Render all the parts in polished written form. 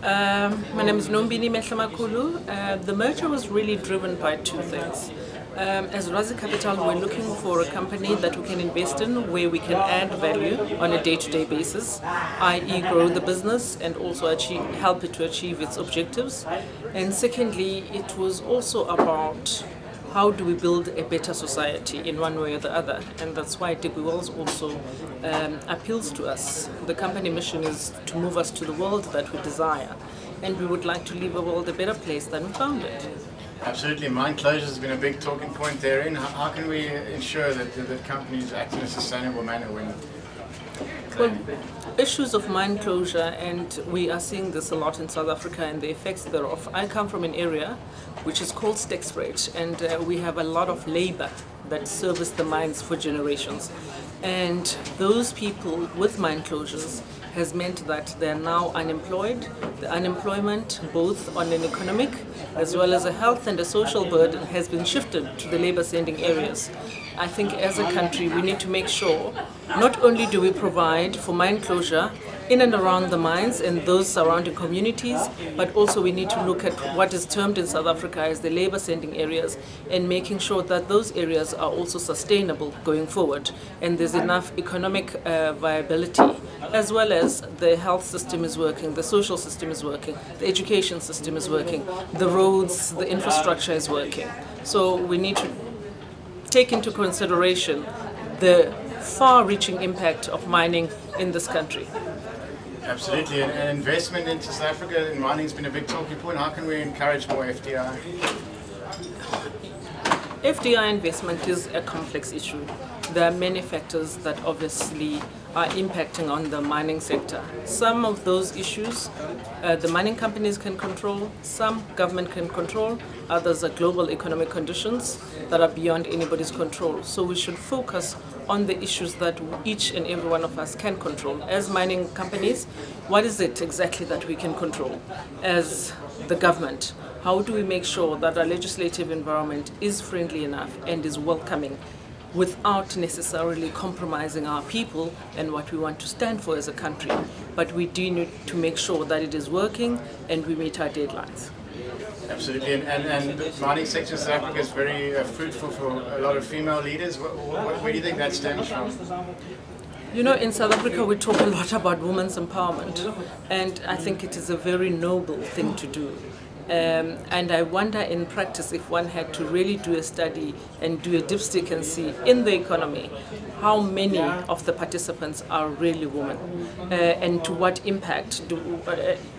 My name is Nombini Mehlomakulu. The merger was really driven by two things. As Lwazi Capital, we're looking for a company that we can invest in where we can add value on a day-to-day basis, i.e. grow the business and also help it to achieve its objectives. And secondly, it was also about how do we build a better society in one way or the other, and that's why DP Wells also appeals to us. The company mission is to move us to the world that we desire, and we would like to leave a world a better place than we found it. Absolutely. Mine closure has been a big talking point therein. How can we ensure that companies act in a sustainable manner when... Well, issues of mine closure, and we are seeing this a lot in South Africa and the effects thereof. I come from an area which is called Stekspruit, and we have a lot of labor that service the mines for generations. And those people with mine closures has meant that they are now unemployed. The unemployment, both on an economic as well as a health and a social burden, has been shifted to the labor-sending areas. I think as a country we need to make sure not only do we provide for mine closure in and around the mines and those surrounding communities, but also we need to look at what is termed in South Africa as the labor-sending areas and making sure that those areas are also sustainable going forward and there's enough economic viability, as well as the health system is working, the social system is working, the education system is working, the roads, the infrastructure is working. So we need to take into consideration the far-reaching impact of mining in this country. Absolutely, and investment into South Africa in mining has been a big talking point. How can we encourage more FDI? FDI investment is a complex issue. There are many factors that obviously are impacting on the mining sector. Some of those issues the mining companies can control, some government can control, others are global economic conditions that are beyond anybody's control. So we should focus on the issues that each and every one of us can control. As mining companies, what is it exactly that we can control? As the government, how do we make sure that our legislative environment is friendly enough and is welcoming without necessarily compromising our people and what we want to stand for as a country? But we do need to make sure that it is working and we meet our deadlines. Absolutely, and the mining sector in South Africa is very fruitful for a lot of female leaders. Where do you think that stems from? You know, in South Africa we talk a lot about women's empowerment, and I think it is a very noble thing to do. And I wonder in practice if one had to really do a study and do a dipstick and see in the economy how many of the participants are really women and to what impact.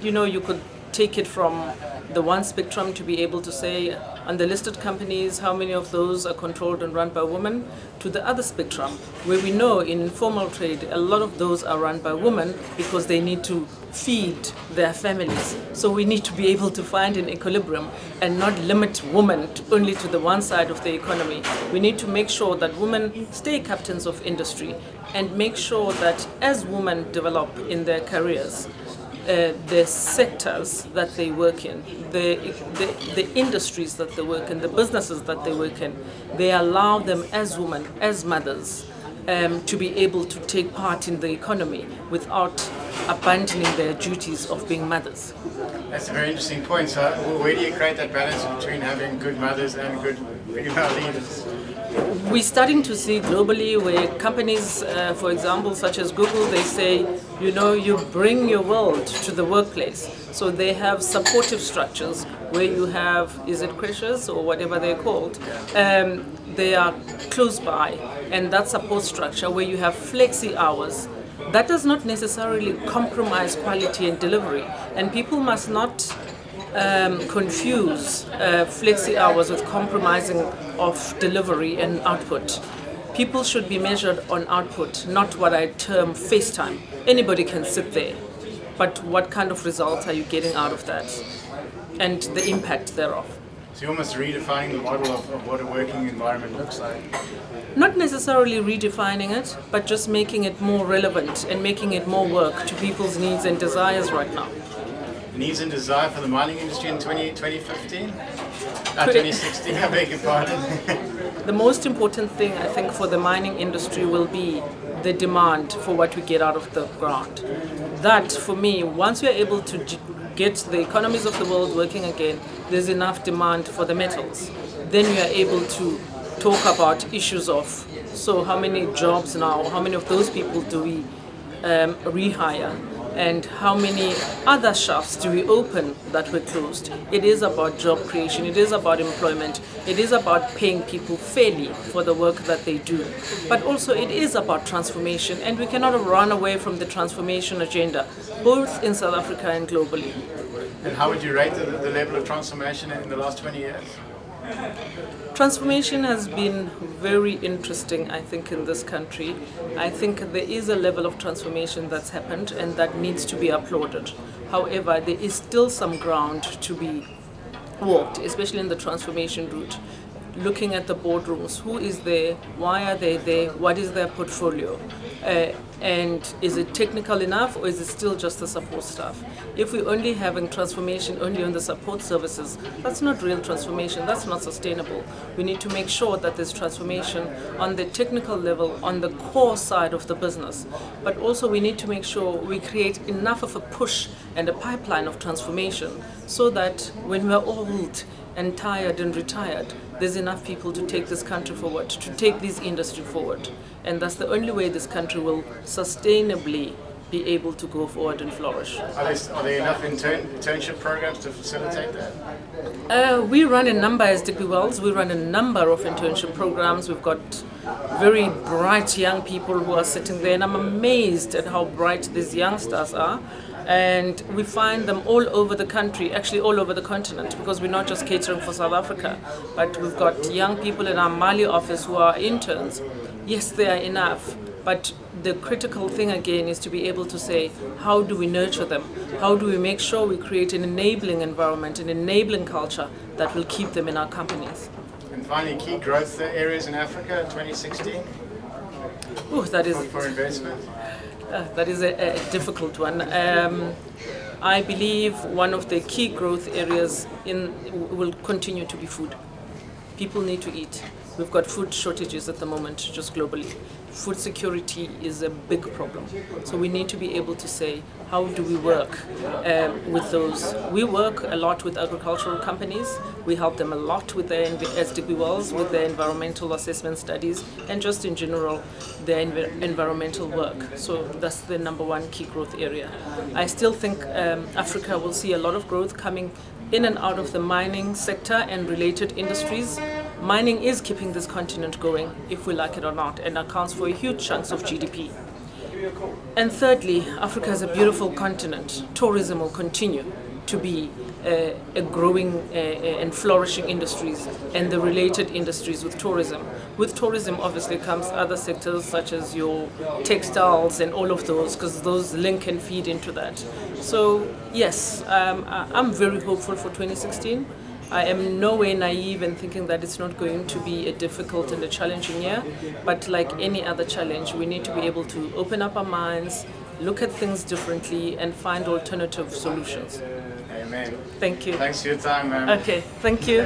You know, you could take it from the one spectrum to be able to say on the listed companies how many of those are controlled and run by women, to the other spectrum where we know in informal trade a lot of those are run by women because they need to feed their families. So we need to be able to find an equilibrium and not limit women only to the one side of the economy. We need to make sure that women stay captains of industry and make sure that as women develop in their careers, the sectors that they work in, the industries that they work in, the businesses that they work in, they allow them as women, as mothers, to be able to take part in the economy without abandoning their duties of being mothers. That's a very interesting point. So where do you create that balance between having good mothers and good female leaders? We're starting to see globally where companies, for example, such as Google, they say, you know, you bring your world to the workplace. So they have supportive structures where you have, is it creches or whatever they're called, they are close by. And that support structure where you have flexi hours, that does not necessarily compromise quality and delivery. And people must not confuse flexi hours with compromising of delivery and output. People should be measured on output, not what I term face time. Anybody can sit there, but what kind of results are you getting out of that and the impact thereof? So you're almost redefining the model of what a working environment looks like. Not necessarily redefining it, but just making it more relevant and making it more work to people's needs and desires right now. Needs and desire for the mining industry in 2015? 2016, I beg your pardon. The most important thing, I think, for the mining industry will be the demand for what we get out of the ground. That, for me, once we are able to get the economies of the world working again, there's enough demand for the metals. Then we are able to talk about issues of, so how many jobs now, how many of those people do we rehire, and how many other shafts do we open that were closed. It is about job creation, it is about employment, it is about paying people fairly for the work that they do. But also it is about transformation, and we cannot run away from the transformation agenda, both in South Africa and globally. And how would you rate the level of transformation in the last 20 years? Transformation has been very interesting, I think, in this country. I think there is a level of transformation that's happened and that needs to be applauded. However, there is still some ground to be walked, especially in the transformation route. Looking at the boardrooms, who is there, why are they there, what is their portfolio, and is it technical enough or is it still just the support staff? If we're only having transformation only on the support services, that's not real transformation, that's not sustainable. We need to make sure that there's transformation on the technical level, on the core side of the business, but also we need to make sure we create enough of a push and a pipeline of transformation so that when we're old and tired and retired, there's enough people to take this country forward, to take this industry forward. And that's the only way this country will sustainably be able to go forward and flourish. Are there enough internship programs to facilitate that? We run a number as Digby Wells, we run a number of internship programs. We've got very bright young people who are sitting there, and I'm amazed at how bright these youngsters are. And we find them all over the country, actually all over the continent, because we're not just catering for South Africa, but we've got young people in our Mali office who are interns. Yes, they are enough, but the critical thing again is to be able to say, how do we nurture them? How do we make sure we create an enabling environment, an enabling culture that will keep them in our companies? And finally, key growth areas in Africa 2016? Ooh, that is for investment? That is a difficult one. I believe one of the key growth areas will continue to be food. People need to eat. We've got food shortages at the moment, just globally. Food security is a big problem. So we need to be able to say, how do we work with those? We work a lot with agricultural companies. We help them a lot with their, as Digby Wells, with their environmental assessment studies and just in general, their environmental work. So that's the number one key growth area. I still think Africa will see a lot of growth coming in and out of the mining sector and related industries. Mining is keeping this continent going, if we like it or not, and accounts for huge chunks of GDP. And thirdly, Africa is a beautiful continent. Tourism will continue to be a growing and flourishing industries, and the related industries with tourism. With tourism obviously comes other sectors such as your textiles and all of those, because those link and feed into that. So yes, I'm very hopeful for 2016. I am no way naive in thinking that it's not going to be a difficult and a challenging year, but like any other challenge, we need to be able to open up our minds, look at things differently, and find alternative solutions. Amen. Thank you. Thanks for your time, man. Okay, thank you.